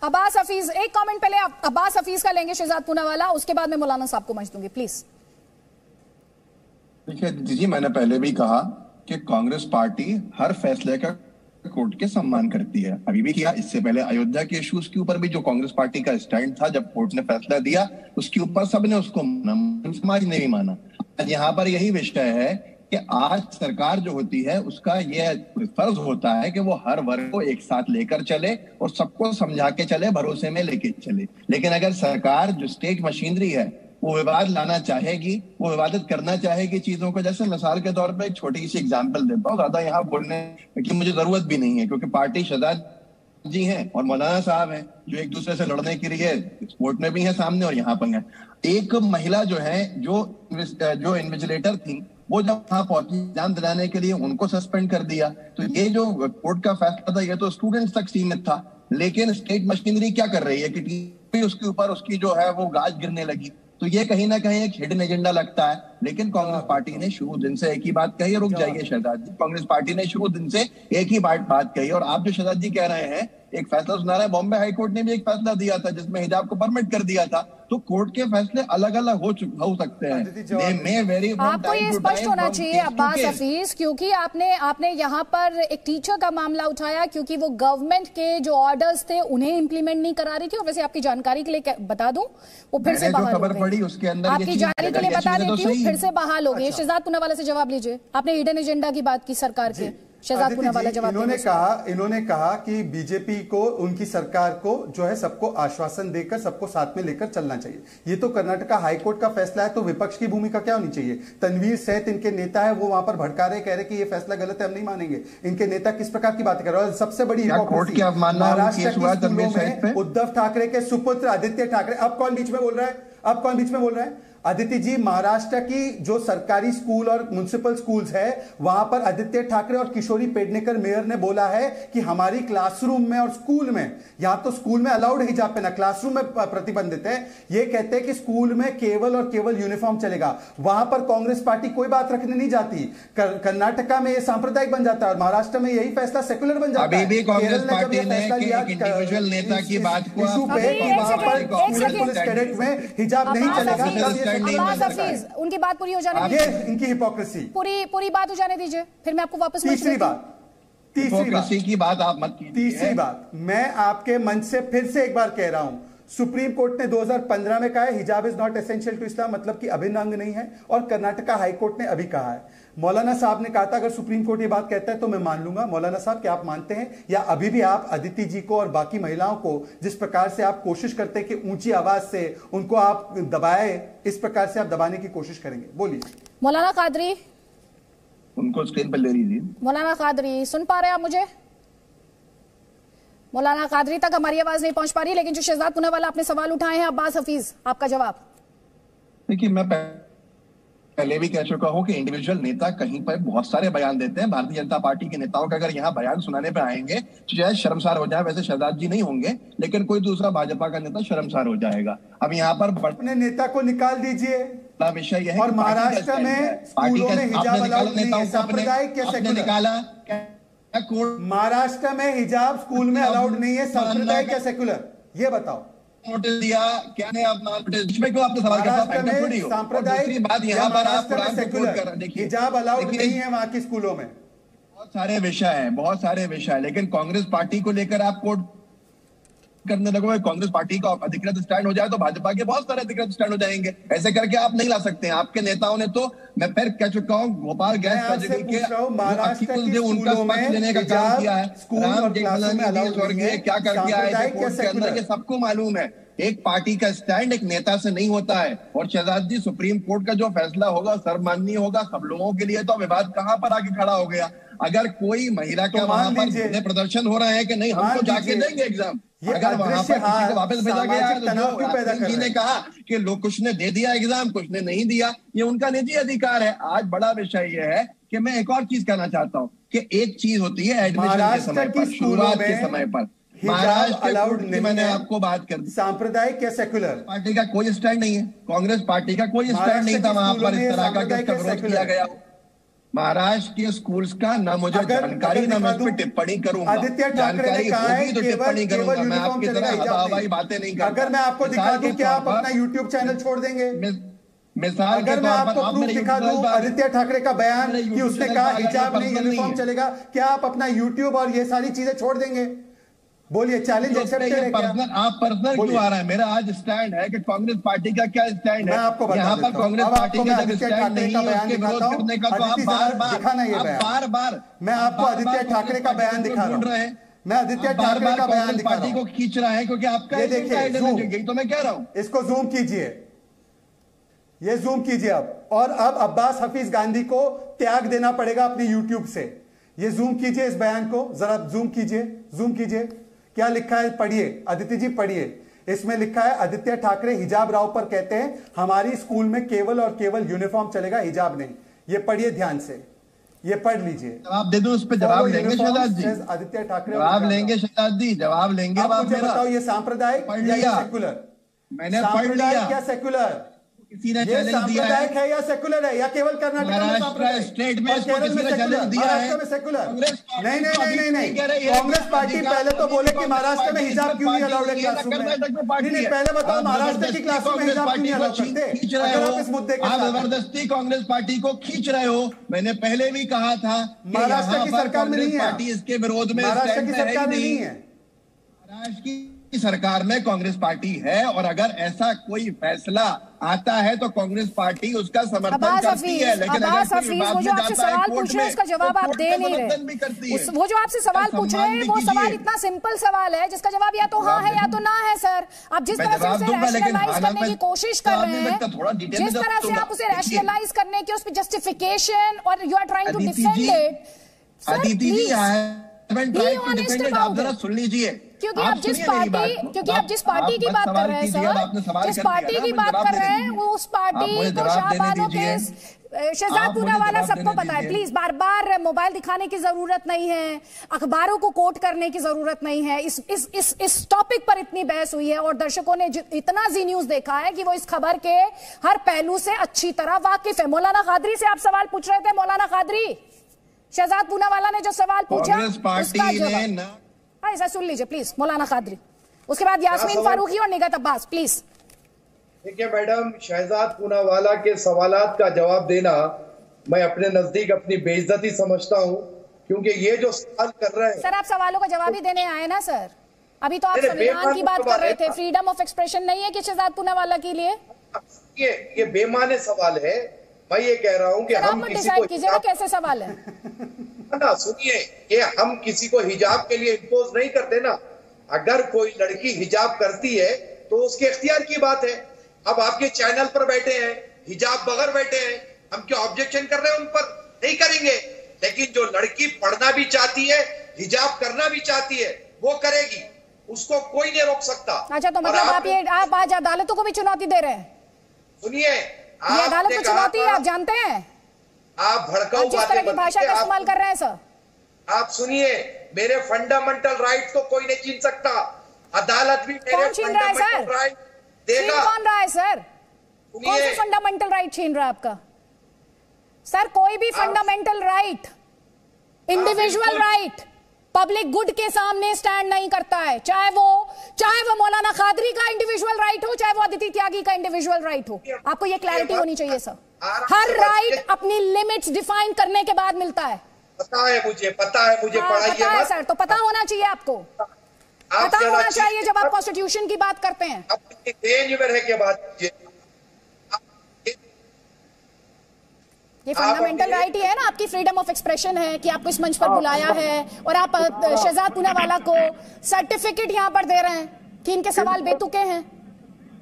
अब्बास हफीज, एक कमेंट पहले अब्बास हफीज का लेंगे शहजाद पूनावाला, उसके बाद मैं मौलाना साहब को मंच दूंगी, प्लीज। देखिए दीदी, मैंने पहले भी कहा कि कांग्रेस पार्टी हर फैसले का कोर्ट के सम्मान करती है, अभी भी किया। इससे पहले अयोध्या के इश्यूज के ऊपर भी जो कांग्रेस पार्टी का स्टैंड था, जब कोर्ट ने फैसला दिया उसके ऊपर सबने उसको माना, समाज ने भी माना। आज यहाँ पर यही विषय है कि आज सरकार जो होती है उसका ये फर्ज होता है कि वो हर वर्ग को एक साथ लेकर चले और सबको समझा के चले, भरोसे में लेके चले। लेकिन अगर सरकार जो स्टेट मशीनरी है वो विवाद लाना चाहेगी, वो विवादित करना चाहेगी चीजों को, जैसे मिसाल के तौर पे एक छोटी सी एग्जांपल देता हूँ, ज्यादा यहाँ बोलने की मुझे जरूरत भी नहीं है क्योंकि पार्टी शहजाद जी हैं और मौलाना साहब हैं जो एक दूसरे से लड़ने के लिए कोर्ट में भी हैं सामने और यहाँ पर हैं। एक महिला जो है जो इन्विजिलेटर थी, वो जब वहां पहुंची एग्जाम दिलाने के लिए उनको सस्पेंड कर दिया। तो ये जो कोर्ट का फैसला था ये तो स्टूडेंट्स तक सीमित था, लेकिन स्टेट मशीनरी क्या कर रही है कि उसके ऊपर उसकी जो है वो गाज गिरने लगी। तो ये कहीं ना कहीं एक हिडन एजेंडा लगता है। लेकिन कांग्रेस पार्टी ने शुरू दिन से एक ही बात कही, रुक जाइए शहजाद जी, कांग्रेस पार्टी ने शुरू दिन से एक ही बात कही। और आप जो शहजाद जी कह रहे हैं, एक फैसला सुना रहे हैं, बॉम्बे हाई कोर्ट ने भी एक फैसला दिया था जिसमें हिजाब को परमिट कर दिया था। तो कोर्ट के फैसले अलग अलग हो सकते हैं। आपको ये स्पष्ट होना चाहिए अब्बास हफीज, क्योंकि आपने यहाँ पर एक टीचर का मामला उठाया क्योंकि वो गवर्नमेंट के जो ऑर्डर्स थे उन्हें इंप्लीमेंट नहीं करा रही थी। और वैसे आपकी जानकारी के लिए बता दूं, वो फिर से बहाल हो गई। उसके अंदर आपकी जानकारी के लिए बता देती हूँ, फिर से बहाल हो गई। शहजाद पूनावाला से जवाब लीजिए। आपने हिडन एजेंडा की बात की सरकार के, शहजाद पूनावाला जवाब। इन्होंने कहा कि बीजेपी को, उनकी सरकार को जो है सबको आश्वासन देकर सबको साथ में लेकर चलना चाहिए। ये तो कर्नाटका हाईकोर्ट का फैसला है, तो विपक्ष की भूमिका क्या होनी चाहिए? तनवीर सेठ इनके नेता है, वो वहां पर भड़का रहे, कह रहे कि ये फैसला गलत है, हम नहीं मानेंगे। इनके नेता किस प्रकार की बातें कर रहे हैं? और सबसे बड़ी महाराष्ट्र की स्कूलों में उद्धव ठाकरे के सुपुत्र आदित्य ठाकरे, अब कौन बीच में बोल रहा है? अदिति जी, महाराष्ट्र की जो सरकारी स्कूल और म्युनिसिपल स्कूल्स है वहां पर आदित्य ठाकरे और किशोरी पेडनेकर मेयर ने बोला है कि हमारी क्लासरूम में और स्कूल में, यहां तो स्कूल में अलाउड हिजाब पहनना, क्लासरूम में प्रतिबंधित है। ये कहते हैं कि स्कूल में केवल और केवल यूनिफॉर्म चलेगा। वहां पर कांग्रेस पार्टी कोई बात रखने नहीं जाती। कर्नाटका में ये सांप्रदायिक बन जाता है और महाराष्ट्र में यही फैसला सेकुलर बन जाता है। अभी भी कांग्रेस पार्टी ने इंडिविजुअल नेता की बात को पुलिस कैडेट में हिजाब नहीं चलेगा। अब्बास हफीज, उनकी बात पूरी हो जाने दीजिए, इनकी हिपोक्रेसी पूरी बात हो जाने दीजिए, फिर मैं आपको वापस तीसरी बात आप मत कीजिए। तीसरी बात मैं आपके मंच से फिर से एक बार कह रहा हूं, सुप्रीम कोर्ट ने 2015 में कहा है हिजाब is not essential to Islam, मतलब कि अभिन्न अंग नहीं है, और कर्नाटका हाईकोर्ट ने अभी कहा है। मौलाना साहब ने कहा था अगर सुप्रीम कोर्ट ये बात कहता है तो मैं मान लूंगा। मौलाना साहब, क्या आप मानते हैं, या अभी भी आप अदिति जी को और बाकी महिलाओं को जिस प्रकार से आप कोशिश करते हैं कि ऊंची आवाज से उनको आप दबाए, इस प्रकार से आप दबाने की कोशिश करेंगे? बोलिए। मौलाना कादरी, उनको स्क्रीन पर ले लीजिए। मौलाना कादरी, सुन पा रहे हैं आप मुझे? मौलाना कादरी तक हमारी आवाज नहीं पहुंच पा रही, लेकिन जो शहजाद पूनावाला आपने सवाल उठाए हैं, अब्बास हफीज, आपका जवाब। देखिए, मैं पहले भी कह चुका हूं कि इंडिविजुअल नेता कहीं पर बहुत सारे बयान देते हैं। भारतीय जनता पार्टी के नेताओं का अगर यहाँ बयान सुनाने पे आएंगे तो शायद शर्मसार हो जाए। वैसे शहजाद जी नहीं होंगे, लेकिन कोई दूसरा भाजपा का नेता शर्मसार हो जाएगा। अब यहाँ पर अपने नेता को निकाल दीजिए। विषय यह है और महाराष्ट्र में स्कूलों में हिजाब अलाउड नहीं है, सांप्रदायिक कैसे निकाला? महाराष्ट्र में हिजाब स्कूल में अलाउड नहीं है, सांप्रदायिक या सेकुलर, ये बताओ। नोटिस दिया क्या ने? आप नोटिस में क्यों आपने सवाल किया? सांप्रदायिक बात यहाँ पर आप सेकुलर, देखिए हिजाब अलाउड नहीं है वहां की स्कूलों में। बहुत सारे विषय है, लेकिन कांग्रेस पार्टी को लेकर आप कोर्ट करने लगोगे। कांग्रेस पार्टी का अधिकृत स्टैंड हो जाए तो भाजपा के बहुत सारे अधिकृत स्टैंड हो जाएंगे। ऐसे करके आप नहीं ला सकते हैं। आपके नेताओं ने तो, मैं फिर कह चुका हूं, भोपाल गैस ट्रेजेडी के उनका स्पष्ट लेने का काम किया है, राम जेठमलानी क्या कर दिया है कोर्ट के अंदर, ये सबको मालूम है। एक पार्टी का स्टैंड एक नेता से नहीं होता है। और शहजाद जी, सुप्रीम कोर्ट का जो फैसला होगा सर्वमान्य होगा सब लोगों के लिए। तो विवाद कहां पर आके खड़ा हो गया? अगर कोई महिला का वहां पर प्रदर्शन हो रहा है कि नहीं हमको जाके देंगे एग्जाम, अगर वहां पर किसी को वापस भेजा गया जी ने कहा कि लोग कुछ ने दे दिया एग्जाम, कुछ ने नहीं दिया, ये उनका निजी अधिकार है। आज बड़ा विषय ये है कि मैं एक और चीज कहना चाहता हूँ कि एक चीज होती है एडमिशन के समय पर, शुरुआत के समय पर महाराष्ट्र अलाउड नहीं, मैंने आपको बात कर दी। सांप्रदायिक या सेकुलर पार्टी का कोई स्टैंड नहीं है, कांग्रेस पार्टी का कोई स्टैंड नहीं था वहां पर इस तरह का विरोध किया गया। महाराष्ट्र के स्कूल्स का ना मुझे जानकारी, ना मैं इस पर टिप्पणी करूंगा। आदित्य ठाकरे ने कहा है तो टिप्पणी करूंगा, मैं आपकी तरह हवाई बातें नहीं करता। अगर मैं आपको दिखा दूं क्या आप अपना यूट्यूब चैनल छोड़ देंगे? मिसाल अगर मैं आपको प्रूफ दिखा दूं आदित्य ठाकरे का बयान कि उसने कहा हिजाब नहीं यूनिफॉर्म चलेगा, क्या आप अपना यूट्यूब और ये सारी चीजें छोड़ देंगे? बोलिए, चैलेंज एक्सेप्टेड है क्या? आप पर्सनल क्यों आ रहा है? मेरा आज स्टैंड है कि कांग्रेस पार्टी का क्या स्टैंड है। मैं आपको बता यहाँ पर कांग्रेस पार्टी का जब स्टैंड नहीं है उसके विरोध करने का, तो आप बार बार मैं आपको आदित्य ठाकरे का बयान दिखा रहा हूँ। मैं आदित्य ठाकरे का बयान दिखा रहा हूँ, को खींच रहा है क्योंकि आपका ये देखिए, तो मैं कह रहा हूँ इसको जूम कीजिए, ये जूम कीजिए अब। और अब अब्बास हफीज गांधी को त्याग देना पड़ेगा अपने यूट्यूब से। ये जूम कीजिए, इस बयान को जरा जूम कीजिए, जूम कीजिए। क्या लिखा है पढ़िए, आदित्य जी पढ़िए। इसमें लिखा है आदित्य ठाकरे हिजाब राव पर कहते हैं हमारी स्कूल में केवल और केवल यूनिफॉर्म चलेगा, हिजाब नहीं। ये पढ़िए ध्यान से, ये पढ़ लीजिए। जवाब दे दो, उस पर जवाब लेंगे शहजाद जी। आदित्य ठाकरे जवाब लेंगे शहजाद जी, जवाब लेंगे। आप मुझे बताओ, ये सांप्रदायिक या सेकुलर? मैंने पढ़ लिया। क्या सेकुलर? किसी ने चैलेंज दिया सांप्रदायिक है या सेकुलर है, या केवल कर्नाटक में सांप्रदायिक? स्टेट में केरल में सेकुलर, महाराष्ट्र में सेकुलर? नहीं नहीं नहीं नहीं, कांग्रेस पार्टी पहले तो बोले कि महाराष्ट्र में हिजाब क्यों नहीं अलाउड है क्लासरूम में। नहीं, पहले बताओ महाराष्ट्र की क्लासरूम में हिजाब क्यों नहीं अलाउड करते? खींच रहे हो इस मुद्दे के, आप जबरदस्ती कांग्रेस पार्टी को खींच रहे हो। मैंने पहले भी कहा था महाराष्ट्र की सरकार में नहीं है, पार्टी इसके विरोध में महाराष्ट्र की सरकार में नहीं है। महाराष्ट्र की सरकार में कांग्रेस पार्टी है, और अगर ऐसा कोई फैसला आता है तो कांग्रेस पार्टी उसका समर्थन करती है। लेकिन अगर वो जो आपसे सवाल पूछ रहे हैं उसका जवाब आप दे नहीं रहे। वो जो आपसे सवाल पूछ रहे हैं वो सवाल इतना सिंपल सवाल है जिसका जवाब या तो हाँ है या तो ना है। सर, आप जिस तरह से उसे रैशनलाइज करने की कोशिश कर रहे हैं, जिस तरह से आप उसे रैशनलाइज करने की, उस पर जस्टिफिकेशन और you are trying to defend it, सुन लीजिए। क्योंकि आप जिस पार्टी की बात कर रहे हैं सर, जिस पार्टी की बात कर रहे हैं वो उस पार्टी को शाहबानो के शहजाद पूनावाला सबको पता है। प्लीज बार बार मोबाइल दिखाने की जरूरत नहीं है, अखबारों को कोट करने की जरूरत नहीं है। इस टॉपिक पर इतनी बहस हुई है और दर्शकों ने इतना जी न्यूज देखा है कि वो इस खबर के हर पहलू से अच्छी तरह वाकिफ है। मौलाना कादरी से आप सवाल पूछ रहे थे। मौलाना कादरी, शहजाद पूनावाला ने जो सवाल पूछा उसका जवाब ऐसा सुन लीजिए प्लीज, मौलाना कादरी। उसके बाद यास्मीन फारूकी और निगत अब्बास, प्लीज। देखिए मैडम, शहजाद पूनावाला के सवालात का जवाब देना मैं अपने नजदीक अपनी बेइज्जती समझता हूं, क्योंकि ये जो सवाल कर रहे हैं। सर, आप सवालों का जवाब ही देने आए ना सर। अभी तो आप संविधान की बात कर रहे थे, फ्रीडम ऑफ एक्सप्रेशन नहीं है कि शहजाद पूनावाला के लिए? ये बेमाने सवाल है। मैं ये कह रहा हूँ कि हम डिसाइड कीजिएगा कैसे सवाल है ना। सुनिए, ये हम किसी को हिजाब के लिए इंपोज नहीं करते ना। अगर कोई लड़की हिजाब करती है तो उसके इख्तियार की बात है। अब आपके चैनल पर बैठे हैं, हिजाब बगैर बैठे हैं, हम क्या ऑब्जेक्शन कर रहे हैं उन पर? नहीं करेंगे। लेकिन जो लड़की पढ़ना भी चाहती है, हिजाब करना भी चाहती है, वो करेगी, उसको कोई नहीं रोक सकता। अच्छा, तो मतलब आप आज अदालतों को भी चुनौती दे रहे हैं? सुनिए, ये अदालत को चुनौती है, आप जानते हैं? आप भड़काऊ जिस तरह की भाषा का इस्तेमाल कर रहे हैं सर। आप सुनिए, मेरे फंडामेंटल राइट को कोई नहीं छीन सकता। अदालत भी मेरे फंडामेंटल राइट देगा। कौन रहा है सर? कौन सा फंडामेंटल राइट छीन रहा है आपका? सर, कोई भी fundamental right, individual right public good के सामने स्टैंड नहीं करता है। चाहे वो मौलाना कादरी का इंडिविजुअल राइट हो, चाहे वो अदिति त्यागी का इंडिविजुअल राइट हो। आपको ये क्लैरिटी होनी चाहिए सर। हर राइट अपनी लिमिट्स डिफाइन करने के बाद मिलता है। पता है मुझे पढ़ाइए। पता है सर, तो पता होना चाहिए आपको, पता होना चाहिए जब आप कॉन्स्टिट्यूशन की बात करते हैं। ये फंडामेंटल राइट ही है ना, आपकी फ्रीडम ऑफ एक्सप्रेशन है कि आपको इस मंच पर बुलाया है और आप शहजाद पूनावाला को सर्टिफिकेट यहाँ पर दे रहे हैं कि इनके सवाल बेतुके हैं।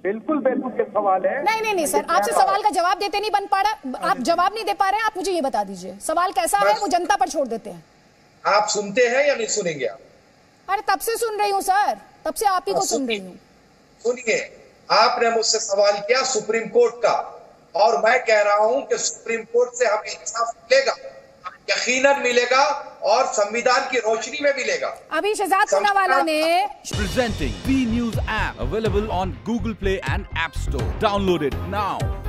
बिल्कुल बेतुके सवाल है। नहीं सर, आपसे सवाल का जवाब देते नहीं बन पा रहा, आप जवाब नहीं दे पा रहे हैं। आप मुझे ये बता दीजिए सवाल कैसा है, वो जनता पर छोड़ देते हैं। आप सुनते हैं या नहीं सुनेंगे आप? अरे तब से सुन रही हूँ सर, तब से आप ही को सुन रही हूँ। सुनिए, आपने मुझसे सवाल किया सुप्रीम कोर्ट का, और मैं कह रहा हूं कि सुप्रीम कोर्ट से हमें इंसाफ मिलेगा, यकीनन मिलेगा, और संविधान की रोशनी में मिलेगा। अभी शहजाद पूनावाला ने presenting B news app available on Google Play and App Store. Download it now.